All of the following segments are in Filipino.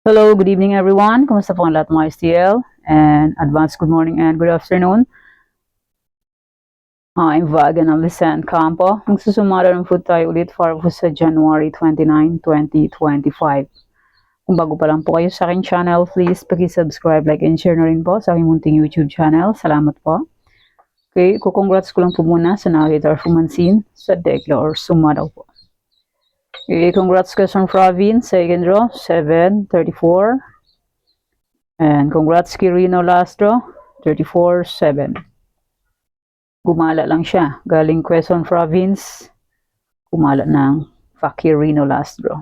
Hello, good evening everyone. Kumusta po ang lahat mga STL? And advance good morning and good afternoon. I'm Vagan Alisan Campo. Magsusumara ng food tayo ulit para po sa January 29, 2025. Kung bago pa lang po kayo sa aking channel, please paki-subscribe, like, and share na rin po sa aking munting YouTube channel. Salamat po. Okay, kukongrats ko lang po muna sa nakakita or fumansin sa Dekla or Sumadaw po. Okay, congrats Quezon Province, second draw, 7-34. And congrats Kirino last draw, 34-7. Gumala lang siya. Galing Quezon Province, gumala ng Fakirino last draw.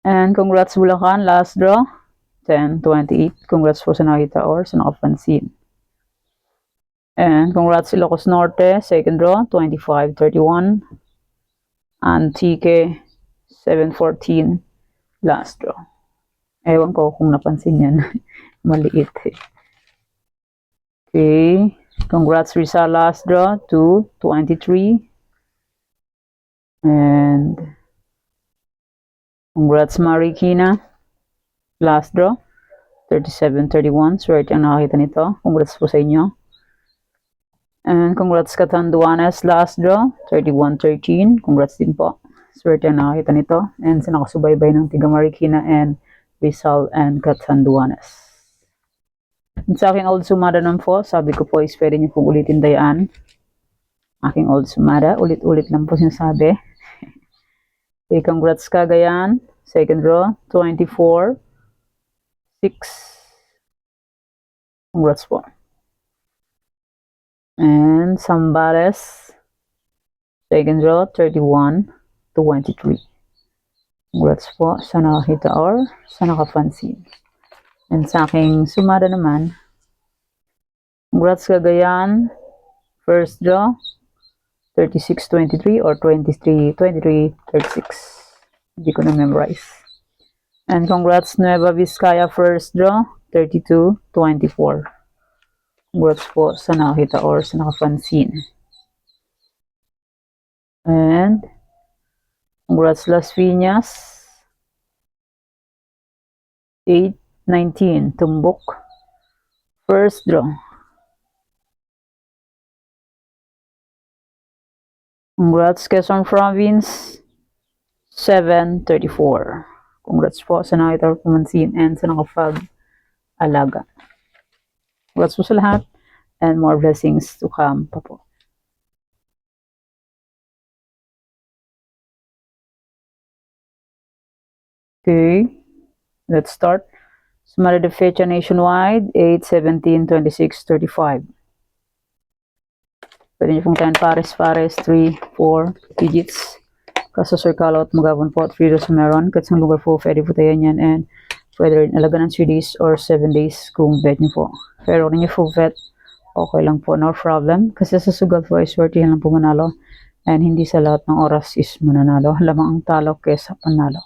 And congrats Bulacan last draw, 10-28. Congrats po sa nakita or sa nakapansin. And congrats Ilocos Norte, second draw, 25-31. Antique, 7-14 last draw. Ewan ko kung napansin yan. Maliit eh. Okay. Congrats Rizal last draw, 2-23. And congrats Marikina last draw, 37-31. Swerte ang nakakita nito. Congrats po sa inyo. And congrats Catanduanes last draw, 31-13. Congrats din po. Swerte ang nakakita nito. And sa nakasubaybay ng tiga Marikina and Rizal and Catanduanes. Sa aking old sumada naman po, sabi ko po is pwede niyo pong ulitin dayaan. Aking old sumada, ulit-ulit lang po sinasabi. Okay, congrats Cagayan, second draw, 24-6. Congrats po. And Sambales, second draw, 31-23. Congrats po sa nakakita or sa nakapansin. And sa aking sumada naman, congrats Cagayan, first draw, 36-23 or 23-36. Hindi ko na-memorize. And congrats Nueva Vizcaya, first draw, 32-24. Congrats po sa nakakita or sa nakapansin. And congrats Las Piñas, 8-19, Tumbok, first draw. Congrats Quezon Province, 7-34. Congrats po sa nakita or pumansin and sa nakapag-alaga. Congrats po sa lahat and more blessings to come pa po. Okay, let's start. Sumara de fecha nationwide, 8-17-26-35. Pwede niyo pong 10 pares, 3, 4 digits. Kaso circle out magabon po at free sa meron. Katsang lugar po, pwede po tayo yan. And pwede rin alaga ng 3 days or 7 days kung bet niyo po. Pero kung niyo po bet, okay lang po, no problem. Kasi sa sugal po ay swertihan lang po manalo. And hindi sa lahat ng oras is mananalo. Lamang ang talo kesa panalo.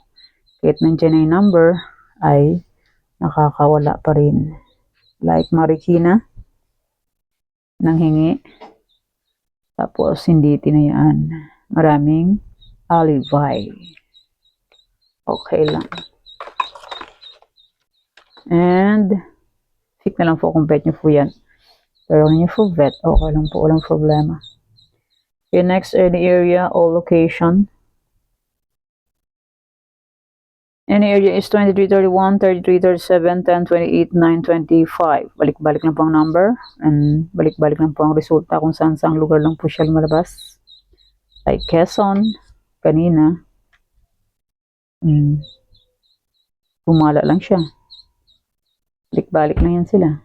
Kahit nandiyan ay number, ay nakakawala pa rin. Like Marikina, nanghingi. Tapos hindi tinayaan. Maraming alibay. Okay lang. And pick na lang po kung bet nyo po yan. Pero kung nyo po bet, okay lang po. Walang problema. Okay, next any area or location. Any area is 23-31, 33-37, 10-28, 9-25. Balik-balik lang po ang number. And balik-balik lang po ang resulta kung saan-saang lugar lang po siya lumalabas. Like Quezon, kanina. Bumala lang siya. Balik-balik lang yan sila.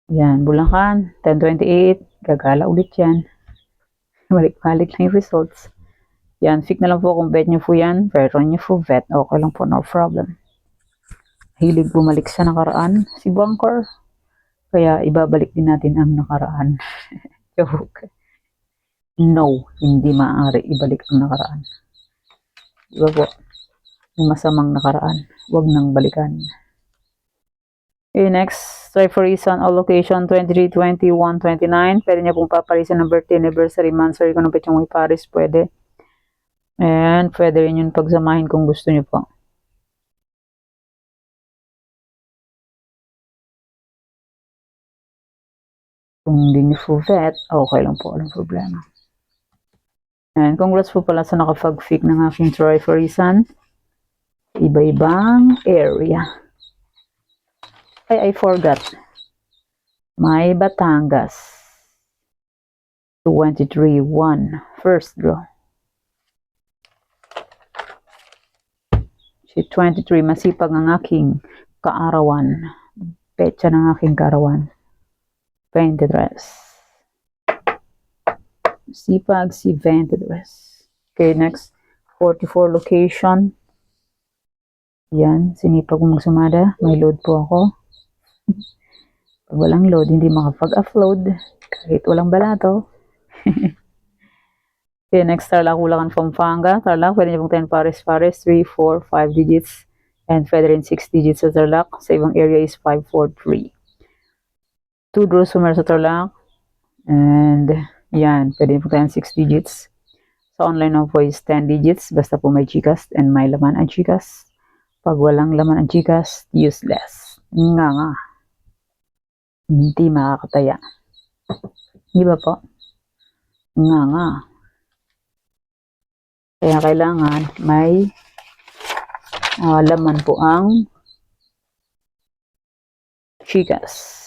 Yan, Bulacan, 10-28. Gagala ulit yan. Balik-balik lang yung results. Yan, pick na lang po kung bet nyo po yan. Pero nyo po bet, okay lang po, no problem. Hilig bumalik sa nakaraan, si Bangkor. Kaya ibabalik din natin ang nakaraan. Joke. No, hindi maaari ibalik ang nakaraan. Diba po? Yung masamang nakaraan, huwag nang balikan. Okay, next, try for reason all location 23, 21, 29. Pwede niya pong paparisan ng birthday, anniversary, monthsary, kung ano pa yung may paris, pwede. And pwede rin yun pagsamahin kung gusto niyo po. Kung hindi nyo po vet, okay lang po, walang problema. And congrats po pala sa nakapag-fic ng aking Troy Farisan. Iba-ibang area. Ay, I forgot. May Batangas. 23-1. First draw. Si 23, masipag ang aking kaarawan. Petsa ng aking kaarawan. 23. Sipag si 23. Okay, next. 44 location. Yan, sinipag ko magsumada. May load po ako. Pag walang load, hindi makapag-upload. Kahit walang balato. Okay, next, Tarlac, Bulacan, Pampanga. Tarlac, pwede niyo pong 10 pares, 3, 4, 5 digits. And pwede rin 6 digits sa Tarlac. Sa ibang area is 5, 4, 3. 2 draws summer sa Tarlac. And yan, pwede po tayong 6 digits. Sa online na po is 10 digits. Basta po may GCash and may laman ang GCash. Pag walang laman ang GCash, useless. Nga. Hindi makakataya. Di ba po? Nga. Kaya kailangan may laman po ang GCash.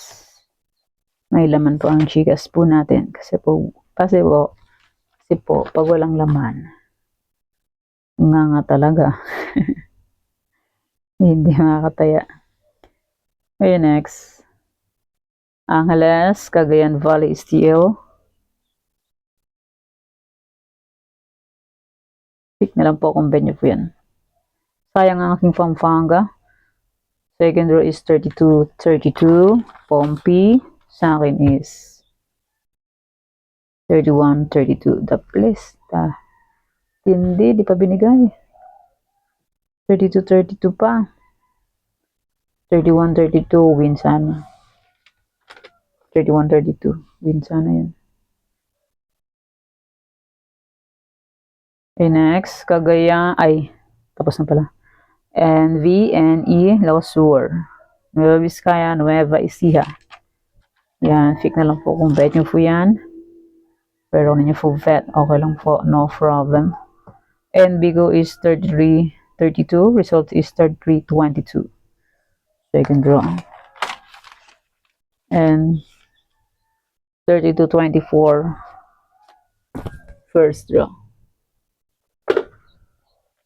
May laman po ang GCash po natin. Kasi po, pag walang laman, nga talaga. Hindi makakataya. Okay, next. Angeles, Cagayan Valley, STL. Pick na lang po kung venue po yan. Sayang ang aking Pampanga. Second row is 32-32. Pompi. Sa akin is 31-32. The place. Hindi, di pa binigay. 32-32 pa. 31-32. Win sana. 31-32. Win sana yun. Okay, next. Cagayan. Ay, tapos na pala. NVNE Lausur. Nueva Vizcaya, Nueva Ecija. Yan, fick na lang po kung bet nyo po yan. Pero kung ninyo po vet, okay lang po, no problem. And Bigo is 33-32. Result is 33-22. Second draw. And 32-24. First draw.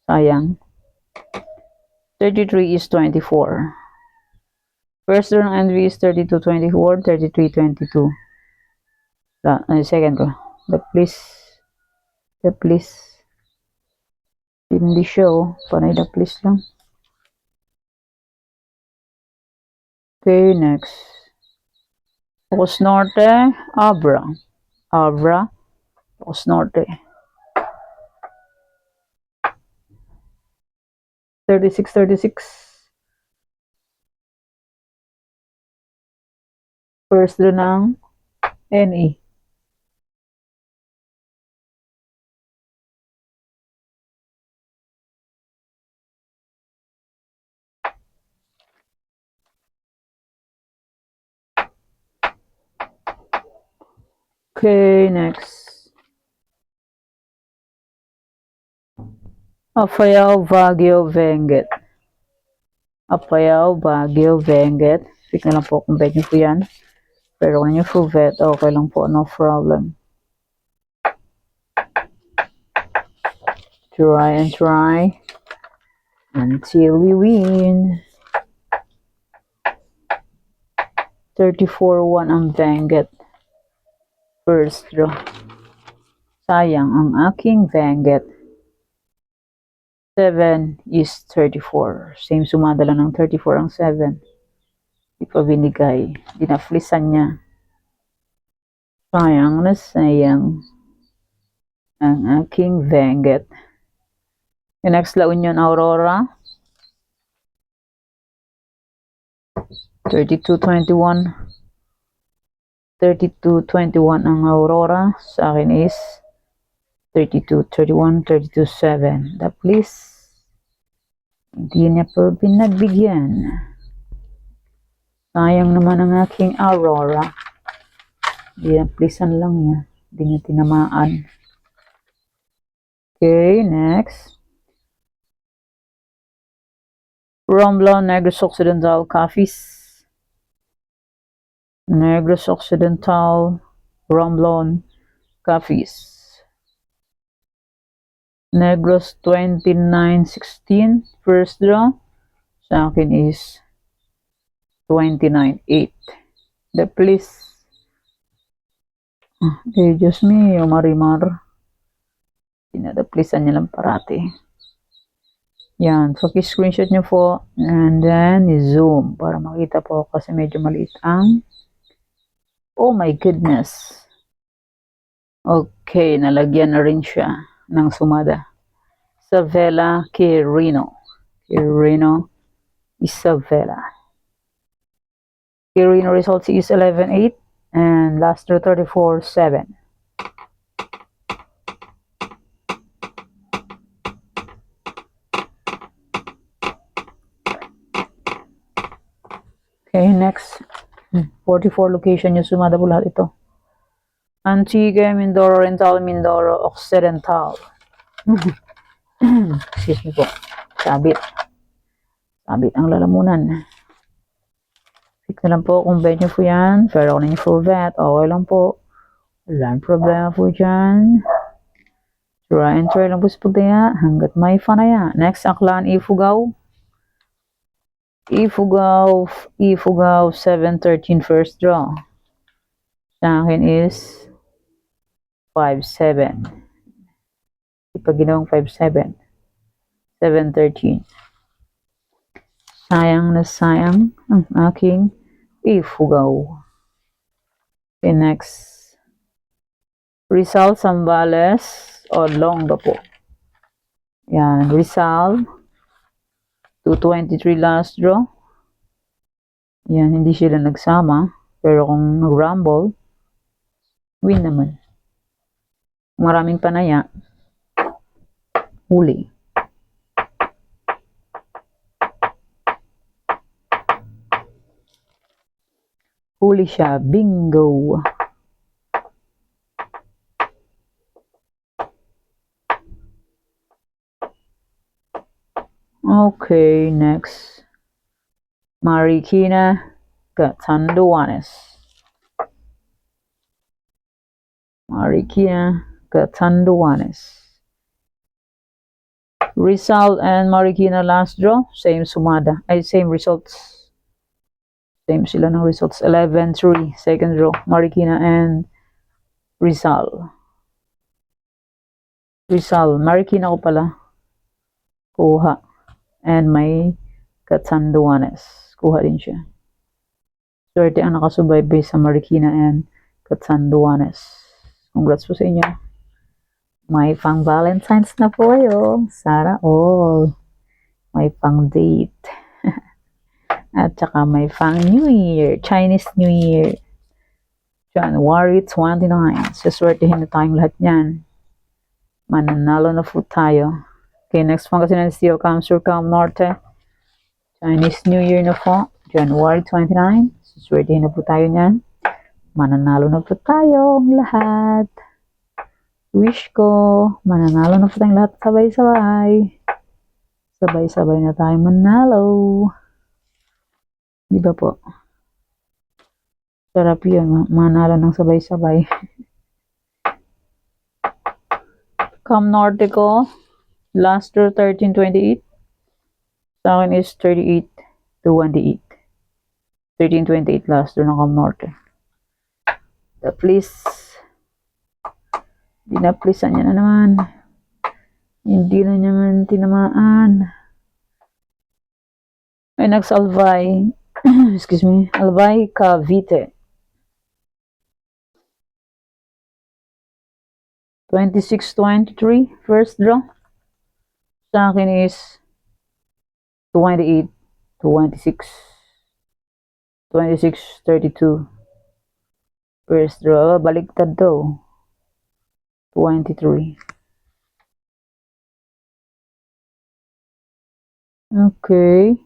Sayang. 33 is 24. First draw ng NV is 32-24, 33-22. Second draw. The please. Hindi show. Panay the please lang. Okay, next. Focus Norte, Abra. Focus Norte. 36-36. First draw ng NE. Okay, next. Apayao, Baguio, Benguet. Apayao, Baguio, Benguet. Pick na lang po kung bet nyo po yan. Pero kung nyo po vet, okay lang po, no problem. Try and try until we win. 34-1 ang Benguet. First draw. Sayang ang aking Benguet. 7 is 34. Same sumada lang ng 34 ang 7. Di pa binigay. Dinaflisan niya. Sayang na sayang ang aking Benguet. Yung next, La Union, Aurora. 32-21. 32-21 ang Aurora. Sa akin is 32-31, 32-7. The please. Hindi niya po pinagbigyan. Sayang naman ang aking Aurora. Plisan lang niya. Hindi niya tinamaan. Okay, next. Romblon Negros Occidental Cafes. Negros Occidental Romblon Cafes. Negros 2916. First draw. Sa akin is 29.8. The please. Okay, Diyos mio, Marimar. Pinadaplisan niya lang parati. Yan. So, screenshot nyo po. And then, zoom. Para makita po kasi medyo maliit ang. Oh my goodness. Okay, nalagyan na rin siya ng sumada. Isabela Quirino. Quirino Isabela. Quirino results is 11.8 and last draw 34.7. Okay, next. 44 location yung sumada po lahat ito. Antigua, Mindoro, Oriental, Mindoro, Occidental. Excuse me po. Sabit. Sabit ang lalamunan. Pick na lang po kung bet nyo po yan. Pero kung full bet, okay lang po. Walang problema po dyan. Try and try lang po sa pagdaya hanggat may fun na yan. Next, Aklan, Ifugao. Ifugao 713 first draw. Sa akin is 5-7. Pag ginawang 5-7. 713. Sayang na sayang ang aking Ifugao. Okay, next. Rizal, Zambales, o Longga po. Yan, Rizal. 223 last draw. Yan, hindi sila nagsama. Pero kung nag-rumble, win naman. Maraming panaya. Huli. Huli siya. Bingo. Okay, next. Marikina Catanduanes. Marikina Catanduanes. Rizal and Marikina last draw. Same sumada. Ay, same results. Same sila ng results. 11-3. Second draw. Marikina and Rizal. Rizal. Marikina ko pala. Kuha. And may Catanduanes. Kuha din siya. Swerte ang nakasubaybay sa Marikina and Catanduanes. Congrats po sa inyo. May pang Valentine's na po kayo. Sana all. May pang date. At saka may pang New Year. Chinese New Year. January 29. Saswertehin na tayong lahat yan. Mananalo na po tayo. Okay, next Pangasinan Steel Camsur Cam Norte. Chinese New Year na po. January 29. Saswertehin na po tayo niyan. Mananalo na po tayong lahat. Wish ko, mananalo na po tayong lahat sabay-sabay. Sabay-sabay na tayo manalo. Di ba po? Sarap yun, manalo ng sabay-sabay. Cam Norte ko, last draw 13-28. Sa akin is 38-28. 13-28 last draw ng Cam Norte. Please. Dinaplisan niya na naman. Hindi na naman tinamaan. Ay, nagsalvay. Excuse me. Albay Cavite. 26-23. First draw. Sa akin is 28-26. 26-32. First draw. Baliktad daw. 23. Okay.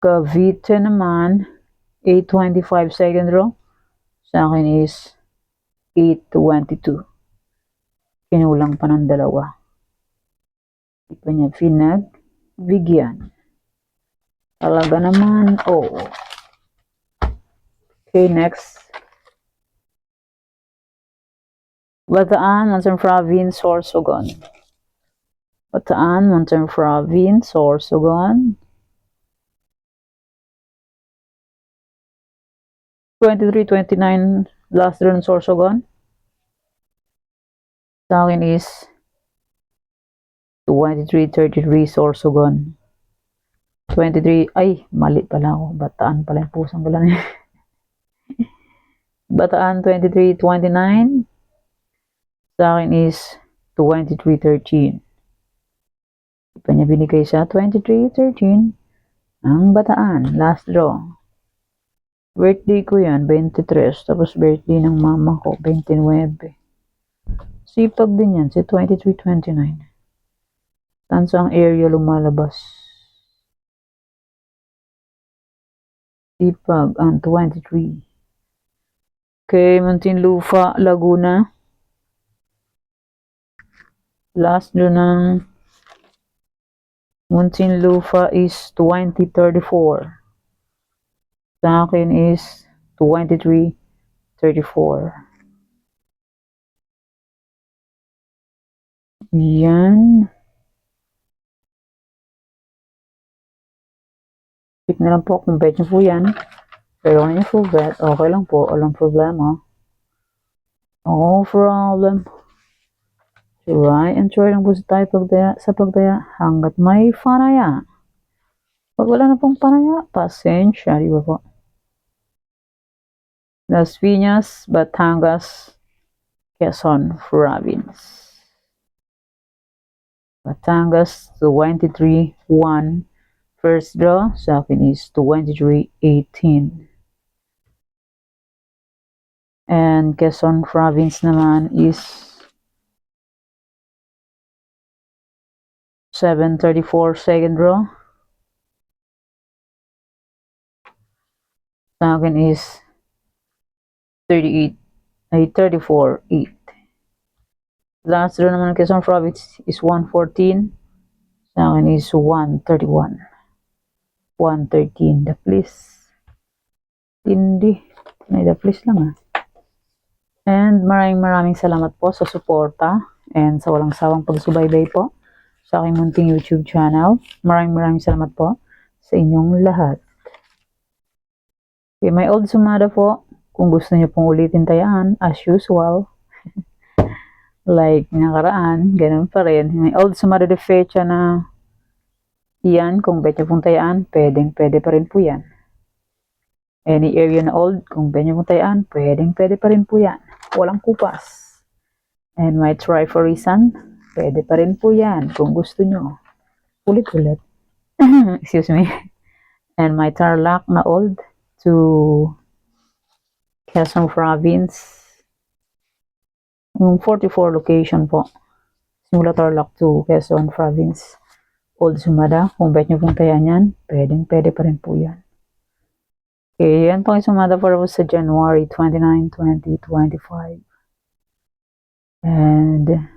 Cavite naman. 8-25 second draw. Sa akin is 822. Kinulang pa ng 2. Di pa niya pinagbigyan. Talaga naman. Oh. Okay, next. Bataan, Mountain Province, Sorsogon. Bataan, Mountain Province, Sorsogon. 2329 last draw ng Sorsogon. Sa akin is 2333 Sorsogon. 23, ay, mali pala ako. Bataan pala yung pusang pala niya. Bataan 2329. Sa akin is 2313. Di pa niya binigay sa 2313. Ang Bataan, last draw. Birthday ko yan, 23. Tapos birthday ng mama ko, 29. Sipag din yan, si 2329. Tansa ang area lumalabas. Sipag ang 23. Okay, Muntinlupa, Laguna. Last draw ng Muntinlupa is 2034. Sa akin is 2334. Yan. Pick na lang po kung bet nyo po yan. Pero kung nyo po bet, okay lang po. Walang problema. No problem. Try and try lang po tayo sa pagdaya hanggat may panaya. Pag wala na pong panaya, pasensya, di ba po? Las Piñas, Batangas, Quezon Province. Batangas 23-1. First draw sa akin is 23-18. And Quezon Province naman is 734 second draw. Sa akin is 34-8. Last draw naman ng Quezon Province is 114. Sa akin is 131. 113. The please. Hindi. May the please lang And maraming salamat po sa suporta and sa walang sawang pagsubaybay po sa aking munting YouTube channel. Maraming salamat po sa inyong lahat. Okay, may old sumada po. Kung gusto niyo pong ulitin tayaan, as usual. Like nakaraan, ganun pa rin. May old sumada de fecha na yan, kung bet nyo pong tayaan, pwede pa rin po yan. Any area na old, kung bet nyo pong tayaan, pwede pa rin po yan. Walang kupas. And my try for reason, pwede pa rin po yan kung gusto nyo. Ulit. Excuse me. And my Tarlac na old to Quezon Province. Yung 44 location po. Simula Tarlac to Quezon Province. Old sumada, kung bet nyo pong tayaan yan, pwede pa rin po yan. Okay, yan po yung sumada para po sa January 29, 2025. And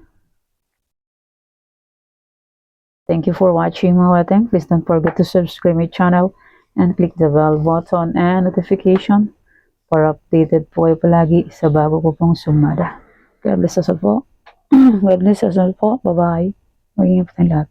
thank you for watching mga wateng. Please don't forget to subscribe my channel and click the bell button and notification para updated po kayo palagi sa bago ko pong sumada. God bless us all po. God bless us all po. Bye-bye. Mag-ingat po tayong lahat.